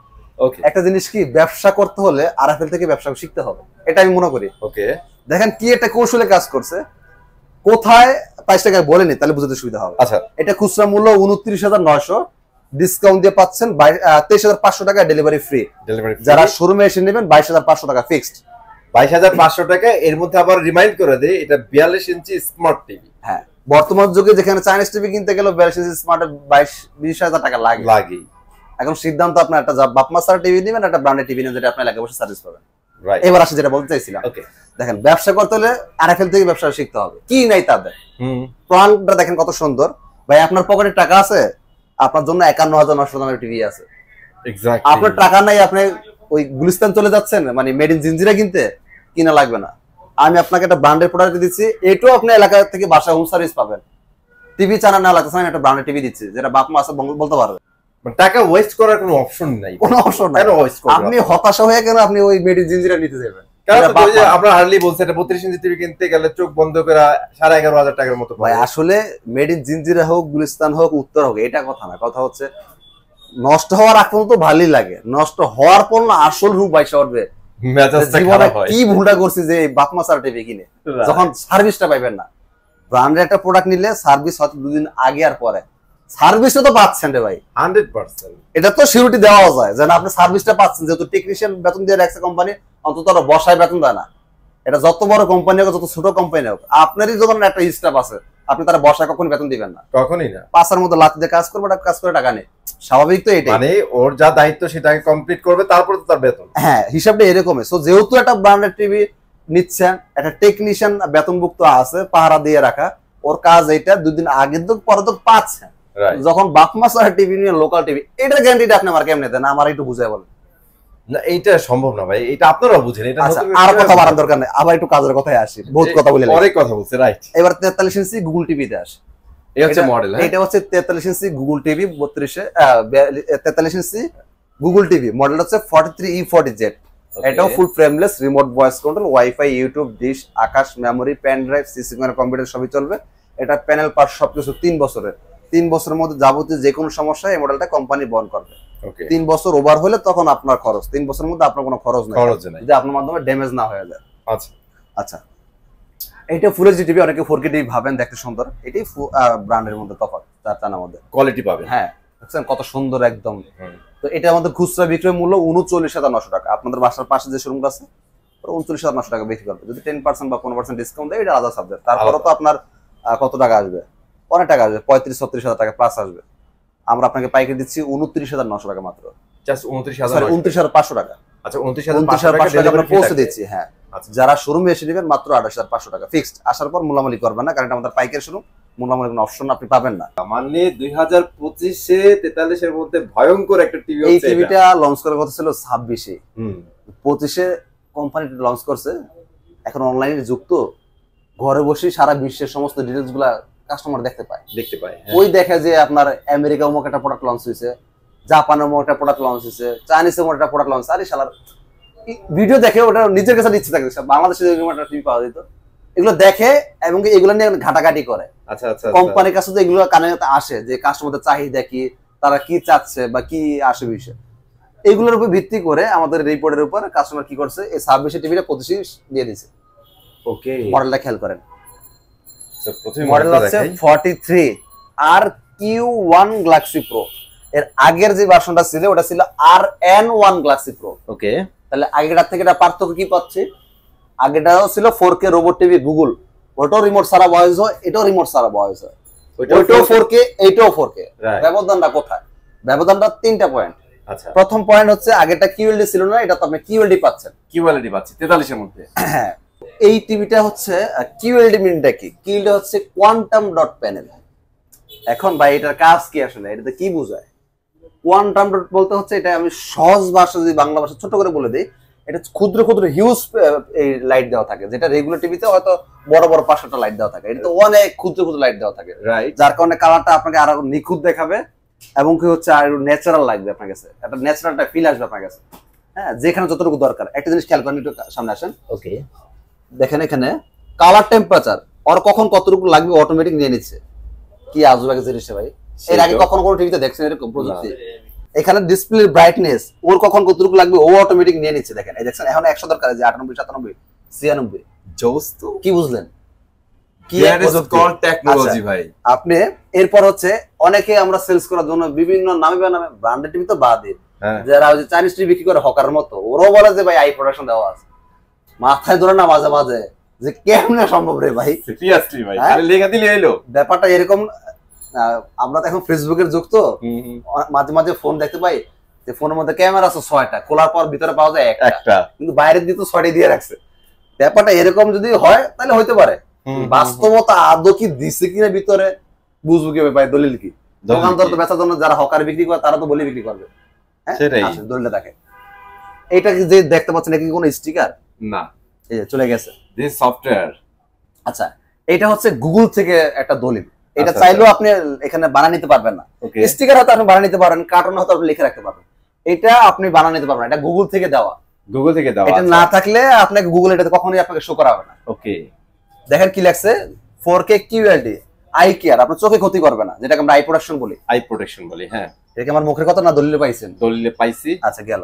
[SPEAKER 2] ওকে, একটা জিনিস কি, ব্যবসা করতে হলে আরএফএল থেকে ব্যবসা শিখতে হবে, এটা আমি মনে করি।
[SPEAKER 1] ওকে,
[SPEAKER 2] দেখেন কি একটা কৌশলে কাজ করছে, কোথায় প্রাইসটাকে বলেনি তাহলে বুঝতে সুবিধা হবে।
[SPEAKER 1] আচ্ছা,
[SPEAKER 2] এটা খুচরা মূল্য 29,900, ডিসকাউন্ট দিয়ে পাচ্ছেন 23,500 টাকা, ডেলিভারি ফ্রি। যারা শোরুমে এসে নেবেন 22,500 টাকা ফিক্সড,
[SPEAKER 1] 22,500 টাকা। এর মধ্যে আবার রিমাইন্ড করে দেই, এটা 42 ইঞ্চি স্মার্ট টিভি।
[SPEAKER 2] হ্যাঁ, বর্তমান যুগে যেখানে চাইনিজ টিভি কিনতে গেলে 42 ইঞ্চি স্মার্ট 20,000 টাকা লাগে। এখন সিদ্ধান্ত আপনার, একটা বাপমা সার টিভি নেবেন, একটা ব্র্যান্ডেড টিভি নেবেন, যেটা আপনি এলাকায় বসে সার্ভিস পাবেন। এবার আসে যেটা বলতে চাইছিলাম, দেখেন ব্যবসা করতে হলে আরএফএল থেকে ব্যবসা শিখতে হবে। কি নাই তাদের প্ল্যানটা দেখেন কত সুন্দর ভাই। আপনার পকেটে টাকা আছে, আপনার জন্য 51,900 দামের টিভি আছে। আপনার টাকা নাই, আপনি ওই গুলিস্তান চলে যাচ্ছেন, মানে মেড ইন জিঞ্জিরা কিনতে, কিনা লাগবে না। আমি আপনাকে একটা ব্র্যান্ডের প্রোডাক্ট দিচ্ছি, এটাও আপনি এলাকা থেকে বাসা হোম সার্ভিস পাবেন। টিভি চানা না লাগতেছে, আমি একটা ব্র্যান্ডের টিভি দিচ্ছি, যেটা বাপ মা আছে বলতে পারবে।
[SPEAKER 1] টাকা ওয়েস্ট করার কোনো অপশন নাই,
[SPEAKER 2] কোনো অপশন নাই। আপনি হতাশা হয়ে কেন আপনি ওই মেড ইন জিঞ্জিরা নিতে যাবেন?
[SPEAKER 1] আমরা হার্ডলি বলছি, এটা 32 ইঞ্চি টিভি কিনতে গেলে চোখ বন্ধ করে 11,500 টাকার মতো
[SPEAKER 2] ভাই। আসলে মেড ইন জিঞ্জিরা হোক, গুলিস্তান হোক, উত্তর হোক, এটা কথা না। কথা হচ্ছে নষ্ট হওয়ার আগ পর্যন্ত ভালোই লাগে, নষ্ট হওয়ার পর না আসল রূপ বাইসা উঠবে। কি ভুলটা করছি যে বাপমা সার টিভি কিনে, যখন সার্ভিসটা পাইবেন না। ব্র্যান্ডের একটা প্রোডাক্ট নিলে সার্ভিস হয়তো 2 দিন আগে আর পরে, সার্ভিসটা তো পাচ্ছেন রে ভাই
[SPEAKER 1] 100%।
[SPEAKER 2] এটা তো সিউরিটি দেওয়া যায় যে আপনি সার্ভিসটা পাচ্ছেন, যেহেতু টেকনিশিয়ান বেতন দিয়ে রাখছে কোম্পানি, অন্তত ওরা বসায় বেতন দেয় না। এটা যত বড় কোম্পানি হোক, যত ছোট কোম্পানি হোক, আপনারই যখন একটা স্টাফ আছে, আপনি তারা বসায় কখনই বেতন দিবেন না,
[SPEAKER 1] কখনই না।
[SPEAKER 2] পাঁচের মধ্যে লাথি দিয়ে কাজ করবে, কাজ করে টাকা নেই, স্বাভাবিক তো এটাই।
[SPEAKER 1] মানে ওর যা দায়িত্ব সেটাকে কমপ্লিট করবে, তারপর তো তার বেতন।
[SPEAKER 2] হ্যাঁ, হিসাবটা এরকমই। সো যেহেতু একটা ব্র্যান্ডেড টিভি নিচ্ছেন, একটা টেকনিশিয়ান বেতনভুক্ত আছে পাহারা দিয়ে রাখা, ওর কাজ এইটা 2 দিন আগে তো পরে তো পাচ্ছেন। যখন বাপমা সার টিভি নিয়ে লোকাল টিভি, এটার গ্যারান্টিটা আপনি আমার কেমনে দেন? আমার একটু বুঝাই বলেন।
[SPEAKER 1] না, এইটা সম্ভব না ভাই, এটা আপনারা বুঝেন। এটা
[SPEAKER 2] আর কথা বাড়ানোর দরকার নেই, আবার একটু কাজের কথায় আসি। বহুত কথা বলে
[SPEAKER 1] অনেক কথা বলছে, রাইট।
[SPEAKER 2] এবার 43 ইঞ্চি গুগল টিভিতে আসে।
[SPEAKER 1] এই হচ্ছে মডেল।
[SPEAKER 2] এটা হচ্ছে 43 inch Google TV, 43 inch Google TV, model হচ্ছে 43E40Z। এটাও full frameless, remote voice control, WiFi, YouTube, dish, Akash, memory, pen drive, CC camera, computer সবই চলবে। এটা প্যানেল পার্ট সবকিছু 3 বছরের। 3 বছরের মধ্যে যাবতীয় যে কোনো সমস্যা এই মডেলটা কোম্পানি বহন করবে। 3 বছর ওভার হলে তখন আপনার খরচ, 3 বছরের মধ্যে আপনার কোনো খরচ নেই, যদি আপনার মাধ্যমে ড্যামেজ না হয়ে যায়।
[SPEAKER 1] আচ্ছা
[SPEAKER 2] আচ্ছা, এটা ফুল এইচডি টিভি, অনেকে 4K টিভি ভাবেন, দেখতে সুন্দর। এটাই ব্র্যান্ডের মধ্যে তফাৎ, চার মধ্যে
[SPEAKER 1] কোয়ালিটি পাবে।
[SPEAKER 2] হ্যাঁ, দেখছেন কত সুন্দর একদম। তো এটা আমাদের খুচরা বিক্রয় মূল্য 39,900 টাকা। আপনাদের বাসার পাশে যে শোরুমটা আছে 39,900 টাকা বিক্রি করবে। যদি 10% বা 15% ডিসকাউন্ট দেয়, এটা আলাদা সাবজেক্ট। তারপরে তো আপনার কত টাকা আসবে? অনেক টাকা আসবে, 35-36 হাজার টাকা প্লাস আসবে। আমরা আপনাকে পাইকারি দিচ্ছি 29,900 টাকা মাত্র,
[SPEAKER 1] জাস্ট
[SPEAKER 2] 29,500 টাকা।
[SPEAKER 1] আচ্ছা,
[SPEAKER 2] 29,500 টাকা আমরা পৌঁছে দিচ্ছি। হ্যাঁ,
[SPEAKER 1] আচ্ছা।
[SPEAKER 2] যারা শোরুমে এসে নেবেন মাত্র 28,500 টাকা ফিক্সড। আসার পর মূল্যামূল্য করবেন না, কারণ এটা আমাদের পাইকারি শোরুম, মূল্যামূল্যের কোনো অপশন আপনি পাবেন না।
[SPEAKER 1] মানে 2025-এ 43-এর মধ্যে ভয়ঙ্কর একটা টিভি
[SPEAKER 2] এই
[SPEAKER 1] হচ্ছে।
[SPEAKER 2] টিভিটা লঞ্চ করার কথা ছিল 26-এ, 25-এ কোম্পানি লঞ্চ করছে। এখন অনলাইনে যুক্ত, ঘরে বসে সারা বিশ্বের সমস্ত ডিটেলস গুলা কাস্টমার দেখতে পায়। ওই দেখে যে আপনার আমেরিকা অমুক একটা প্রোডাক্ট লঞ্চ হয়েছে, জাপানের অমুক একটা প্রোডাক্ট লঞ্চ হয়েছে, চাইনিজের অমুক একটা প্রোডাক্ট লঞ্চ। আরে শালার ভিডিও দেখে ওটা নিজের কাছে ইচ্ছে থাকে, বাংলাদেশে একটা টিভি পাওয়া যেত, এগুলো দেখে এবং এগুলো নিয়ে ঘাটাঘাটি করে।
[SPEAKER 1] আচ্ছা আচ্ছা,
[SPEAKER 2] কোম্পানির কাছে তো এগুলো কানে আসে যে কাস্টমারদের চাহিদা কি, তারা কি চাচ্ছে বা কি আসে বিষয়, এগুলোর উপর ভিত্তি করে আমাদের রিপোর্টের উপর কাস্টমার কি করছে, এই 26 টিভিটা 25 দিয়ে দিছে।
[SPEAKER 1] ওকে,
[SPEAKER 2] মডেলটা খেয়াল করেন।
[SPEAKER 1] প্রথমে
[SPEAKER 2] মডেল হচ্ছে 43 আর Q1 গ্যালাক্সি প্রো। এর আগের যে ভার্সনটা ছিল ওটা ছিল RN1 গ্যালাক্সি প্রো।
[SPEAKER 1] ওকে,
[SPEAKER 2] তাহলে আগেরটার থেকে এটা পার্থক্য কি পাচ্ছে? আগেরটাও ছিল 4K রোবট টিভি গুগল, ওটাও রিমোট ছাড়া ভয়েস হয়, এটাও রিমোট ছাড়া ভয়েস হয়, ওইটাও 4K এইটাও 4K। ব্যবধানটা কোথায়? ব্যবধানটা 3টা পয়েন্ট।
[SPEAKER 1] আচ্ছা,
[SPEAKER 2] প্রথম পয়েন্ট হচ্ছে আগেরটা QLD ছিল না, এটা তো আপনি QLD পাচ্ছেন।
[SPEAKER 1] কিউএলডি পাচ্ছি 43-এর মধ্যে।
[SPEAKER 2] হ্যাঁ, এই টিভিটা হচ্ছে QLD মিনটা কি? QLD হচ্ছে কোয়ান্টাম ডট প্যানেল। এখন ভাই এটার কাজ কি আসলে, এটাতে কি বোঝায়? কোয়ান্টাম ডট বলতে হচ্ছে, এটা আমি সহজ ভাষা যদি বাংলা ভাষা ছোট করে বলে দিই, এটা ক্ষুদ্র ক্ষুদ্র হিউজ এই লাইট দেওয়া থাকে, যেটা রেগুলার টিভিতে হয়তো বড় বড় 500টা লাইট দেওয়া থাকে, এটা তো অনেক ক্ষুদ্র ক্ষুদ্র লাইট দেওয়া থাকে,
[SPEAKER 1] রাইট।
[SPEAKER 2] যার কারণে কালারটা আপনাকে আরো নিখুঁত দেখাবে এবং কি হচ্ছে আর ন্যাচারাল লাগবে আপনার কাছে, একটা ন্যাচারালটা ফিল আসবে আপনার কাছে। হ্যাঁ, যেখানে যতটুকু দরকার। একটা জিনিস খেয়াল করেন, একটু সামনে আসেন।
[SPEAKER 1] ওকে,
[SPEAKER 2] দেখেন এখানে কালার টেম্পারেচার ওর কখন কতটুকু লাগবে অটোমেটিক নিয়ে নিচ্ছে। কি আজব একটা জিনিস ভাই, এর আগে কখনো কোনো টিভিতে দেখছেন এরকম প্রযুক্তি? এখানে ডিসপ্লে ব্রাইটনেস ওর কখন কতটুকু লাগবে ও অটোমেটিক নিয়ে নিচ্ছে। দেখেন এই দেখছেন, এখন 100 দরকার, যে 98, 97, 96।
[SPEAKER 1] জোস তো,
[SPEAKER 2] কি বুঝলেন? কি
[SPEAKER 1] টেকনোলজি ভাই।
[SPEAKER 2] আপনি এরপর হচ্ছে অনেকে আমরা সেলস করার জন্য বিভিন্ন নামে ব্র্যান্ডেড টিভি তো বাদে, যারা ওই যে চাইনিজ টিভি বিক্রি করে হকার মতো, ওরাও বলে যে ভাই আই প্রোডাকশন দেওয়া আছে। মাথায় ধরে না মাঝে মাঝে যে কেমনে সম্ভব রে ভাই,
[SPEAKER 1] সিরিয়াসলি ভাই, আরে লেখা দিলে এলো
[SPEAKER 2] ব্যাপারটা এরকম। আমরা তো এখন ফেসবুকের যুগ, তো মাঝে মাঝে ফোন দেখতে পাই যে ফোনের মধ্যে ক্যামেরা আছে 6টা, খোলার পর ভিতরে পাওয়া যায় একটা, কিন্তু বাইরের দিকে তো 6টাই দিয়ে রাখছে। ব্যাপারটা এরকম যদি হয় তাহলে হইতে পারে, বাস্তবতা আদৌ কি দিছে কিনা ভিতরে বুঝবো কিভাবে ভাই? দলিল কি? দোকানদার তো বেচার জন্য যারা হকার বিক্রি করে তারা তো বলি বিক্রি করবে।
[SPEAKER 1] সেটাই,
[SPEAKER 2] দলিলটা দেখেন। এইটা যে দেখতে পাচ্ছেন এটা কি কোনো স্টিকার না, এই যে চলে গেছে, দিস সফটওয়্যার। আচ্ছা, এটা হচ্ছে গুগল থেকে একটা দলিল, এটা চাইলেও আপনি এখানে বানিয়ে নিতে পারবেন না। স্টিকার হয়তো আপনি বানিয়ে নিতে পারবেন, কার্টুন হয়তো আপনি লিখে রাখতে পারবেন, এটা আপনি বানিয়ে নিতে পারবেন, এটা গুগল থেকে দেওয়া। এটা না থাকলে আপনাকে গুগল এটাতে কখনোই আপনাকে শো করা হবে না। ওকে, দেখেন কি লাগছে, 4K QLD আই কেয়ার, আপনার চোখে ক্ষতি করবে না, যেটাকে আমরা আই প্রোটেকশন বলি। হ্যাঁ, এটা কি আমার মুখের কথা না দলিলে পাইছেন? দলিলে পাইছি। আচ্ছা গেল।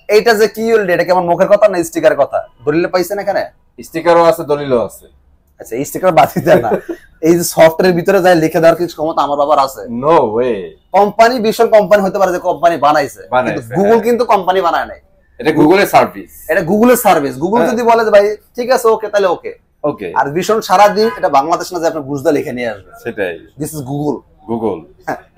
[SPEAKER 2] এইটা যে QLD, এটা কি আমার মুখের কথা না স্টিকারের কথা? দলিলে পাইছেন? এখানে স্টিকারও আছে, দলিলও আছে। আচ্ছা, এই স্টিকার বাতি দেন না, এই যে সফটওয়্যারের ভিতরে যায় লিখে দেওয়ার কিছু ক্ষমতা আমার বাবার আছে? No way. কোম্পানি ভীষণ কোম্পানি হতে পারে যে কোম্পানি বানাইছে, কিন্তু গুগল কিন্তু কোম্পানি বানায় নাই, এটা গুগলের সার্ভিস। এটা গুগলের সার্ভিস। গুগল যদি বলে যে ভাই ঠিক আছে ওকে, তাহলে ওকে। ওকে, আর ভীষণ সারাদিন এটা বাংলাদেশ না যে আপনি বুঝতে লিখে নিয়ে আসবে, সেটাই। This is Google.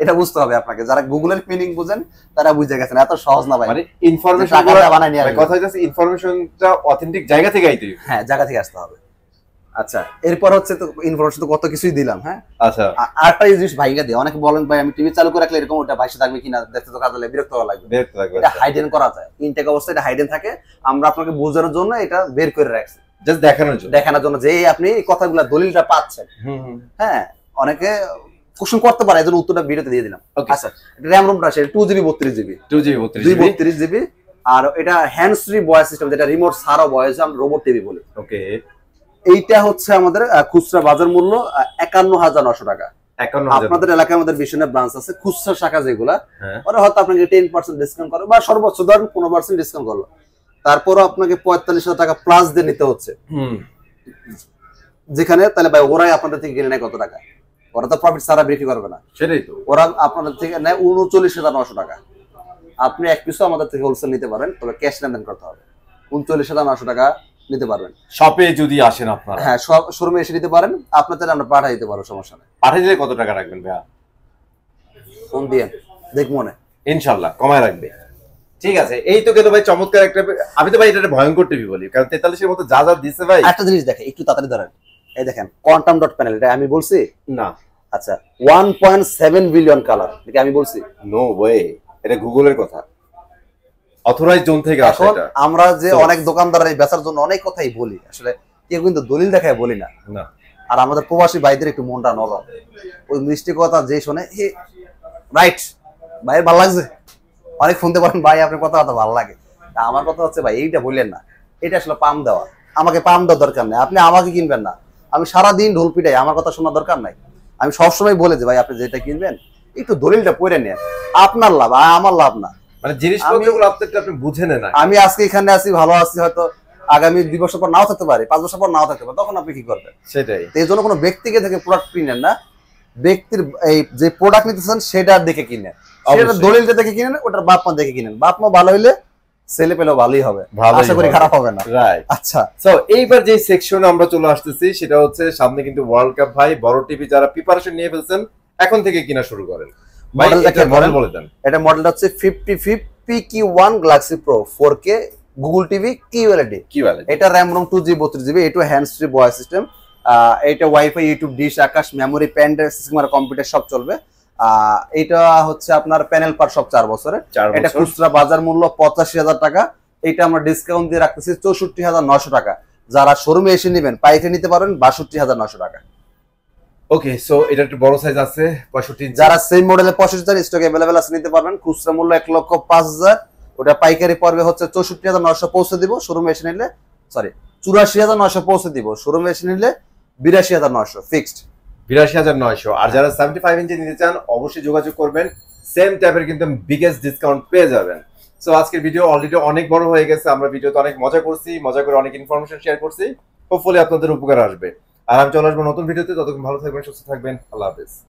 [SPEAKER 2] এটা বুঝতে হবে আপনাকে, যারা গুগলের মিনিং বুঝেন তারা বুঝে গেছেন, এত সহজ না ভাই। মানে ইনফরমেশনটা বানায় নিয়ে কথা হচ্ছে, ইনফরমেশনটা অথেন্টিক জায়গা থেকে আইতে হবে। হ্যাঁ, জায়গা থেকে আসতে হবে। আচ্ছা, এরপর হচ্ছে তো ইনফরমেশন তো কত কিছুই দিলাম। হ্যাঁ, আচ্ছা, আরেকটা জিনিস ভাইকে দিই, অনেকে বলেন ভাই আমি টিভি চালু করে রাখলে এরকম ওটা ভাইসে থাকবে কিনা, দেখতে তো কাজে বিরক্ত লাগবে। এটা হাইডেন করা যায়, ইনটেক অবস্থায় এটা হাইডেন থাকে, আমরা আপনাকে বোঝানোর জন্য এটা বের করে রাখছি, জাস্ট দেখানোর জন্য যে আপনি এই কথাগুলো দলিলটা পাচ্ছেন। হ্যাঁ, অনেকে কোশ্চেন করতে পারে, এজন্য উত্তরটা ভিডিওতে দিয়ে দিলাম। আচ্ছা, র‍্যাম রোমটা আছে 2GB 32GB 232GB, আর এটা হ্যান্ডস ফ্রি ভয়েস সিস্টেম, যেটা রিমোট ছাড়া ভয়েস আমরা রোবট টিভি বলি। ওকে, এইটা হচ্ছে আমাদের খুচরা বাজার মূল্য 51,900 টাকা। আপনাদের এলাকায় আমাদের বিশনে ব্রাঞ্চ আছে, খুচরা শাখা যেগুলা, ওরা হয়তো আপনাকে 10% ডিসকাউন্ট করে বা সর্বোচ্চ ধরেন 15% ডিসকাউন্ট করলো, তারপরও আপনাকে 45,000 টাকা প্লাস দিয়ে নিতে হচ্ছে। যেখানে তাহলে ভাই ওরাই আপনাদের থেকে কিনে নেয় কত টাকা? ওরা তো প্রফিট ছাড়া বিক্রি করবে না, সেটাই তো। ওরা আপনাদের থেকে নেয় 39,900 টাকা। আপনি এক পিসও আমাদের থেকে হোলসেল নিতে পারেন, তবে ক্যাশ লেনদেন করতে হবে। 39,900 টাকা নিতে পারবেন।
[SPEAKER 1] শপে যদি আসেন আপনারা,
[SPEAKER 2] হ্যাঁ সব শোরুমে এসে নিতে পারেন, আপনার চাইলে আমরা পাঠিয়ে দিতে পারবো, সমস্যা নেই।
[SPEAKER 1] পাঠিয়ে দিলে কত টাকা রাখবেন ভাইয়া?
[SPEAKER 2] ফোন দিয়ে দেখবো না,
[SPEAKER 1] ইনশাল্লাহ কমায় রাখবে। ঠিক আছে, এই তো কিন্তু ভাই চমৎকার একটা, আমি তো ভাই এটা একটা ভয়ঙ্কর টিভি বলি, কারণ 43 এর মতো যা যা দিছে ভাই।
[SPEAKER 2] একটা জিনিস দেখেন, একটু তাড়াতাড়ি ধরেন, এই দেখেন কোয়ান্টাম ডট প্যানেল, এটা আমি বলছি
[SPEAKER 1] না?
[SPEAKER 2] আচ্ছা 1.7 বিলিয়ন কালার, এটা আমি বলছি?
[SPEAKER 1] নো ওয়ে, এটা গুগলের কথা, অথরাইজড জোন থেকে আসে
[SPEAKER 2] এখন
[SPEAKER 1] এটা।
[SPEAKER 2] আমরা যে অনেক দোকানদার এই বেচার জন্য অনেক কথাই বলি, আসলে কেউ কিন্তু দলিল দেখায় বলি না।
[SPEAKER 1] না,
[SPEAKER 2] আর আমাদের প্রবাসী ভাইদের একটু মনটা নরম, ওই মিষ্টি কথা যে শোনে হে রাইট ভাই ভালো লাগছে, অনেক শুনতে পারেন ভাই আপনার কথা ভালো লাগে। আমার কথা হচ্ছে ভাই এইটা বললেন না, এটা আসলে পাম দেওয়া, আমাকে পাম দেওয়ার দরকার নেই, আপনি আমাকে কিনবেন না, আমি সারাদিন ঢোল পিটাই, আমার কথা শোনার দরকার নাই। আমি সবসময় বলে যে ভাই আপনি যেটা কিনবেন একটু দলিলটা পড়ে নেন, আপনার লাভ আমার লাভ না।
[SPEAKER 1] মানে জিনিসপত্রগুলো আপনি বুঝে নেন।
[SPEAKER 2] আমি আজকে এখানে আছি, ভালো আছি, হয়তো আগামী 2 বছর পর নাও থাকতে পারে, 5 বছর পর নাও থাকতে পারে, তখন আপনি কি করবেন?
[SPEAKER 1] সেটাই।
[SPEAKER 2] এই জন্য কোনো ব্যক্তিকে থেকে প্রোডাক্ট কিনেন না, ব্যক্তির এই যে প্রোডাক্ট নিতেছেন সেটা দেখে কিনেন, সেটা দলিলটা দেখে কিনেন, ওটার বাপ মা দেখে কিনেন, বাপ মা ভালো হইলে ছেলে পেলেও ভালোই হবে, আশা করি খারাপ হবে না।
[SPEAKER 1] রাইট।
[SPEAKER 2] আচ্ছা
[SPEAKER 1] সো এইবার যে সেকশনে আমরা চলে আসতেছি সেটা হচ্ছে সামনে কিন্তু ওয়ার্ল্ড কাপ ভাই, বড় টিভি যারা প্রিপারেশন নিয়ে ফেলছেন এখন থেকে কিনা শুরু করেন। মডেল বলে দেন।
[SPEAKER 2] এটা মডেলটা হচ্ছে 55 PQ1 Galaxy Pro 4K Google TV QLED. এটা RAM ROM 2GB 32GB, এটা হ্যান্ডস ফ্রি ভয়েস সিস্টেম, এটা wifi, YouTube, dish, Akash, memory, pen drive, system আর কম্পিউটার সব চলবে। এটা হচ্ছে আপনার প্যানেল পার সব 4 বছরের। এটা খুচরা বাজার মূল্য 85,000 টাকা, এটা আমরা ডিসকাউন্ট দিয়ে রাখতেছি 64,900 টাকা। যারা শোরুমে এসে নেবেন পাইকারি নিতে পারবেন 62,900 টাকা।
[SPEAKER 1] ওকে, সো এটা একটু বড় সাইজ আছে 65 ইঞ্চি।
[SPEAKER 2] যারা সেম মডেলে 65,000 স্টক अवेलेबल আছে নিতে পারবেন, খুচরা মূল্য 1,05,000, ওটা পাইকারি পড়বে হচ্ছে 64,900 পৌঁছে দিব, শোরুমে এসে নিলে 84,900 পৌঁছে দিব, শোরুমে এসে নিলে 82,900 ফিক্সড।
[SPEAKER 1] 82,900। আর যারা 75 ইঞ্চি নিতে চান অবশ্যই যোগাযোগ করবেন, সেম টাইপের কিন্তু বিগেস্ট ডিসকাউন্ট পেয়ে যাবেন। সো আজকের ভিডিও অলরেডি অনেক বড় হয়ে গেছে, আমরা ভিডিওতে অনেক মজা করছি, মজা করে অনেক ইনফরমেশন শেয়ার করছি, হোপফুলি আপনাদের উপকার আসবে। আর আমি চলে আসবো নতুন ভিডিওতে, ততক্ষণ ভালো থাকবেন, সুস্থ থাকবেন, আল্লাহ হাফেজ।